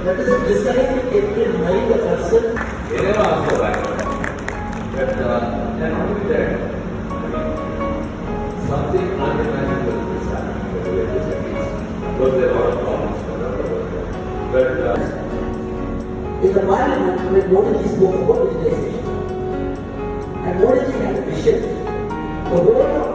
That is a design in mind of person. They never ask for that. But they're not only that. Something unimaginable is happening for the latest decades. Because there are a lot of problems for the world. But In the parliament, when Modi spoke about digitization, and Modi had a vision, the whole of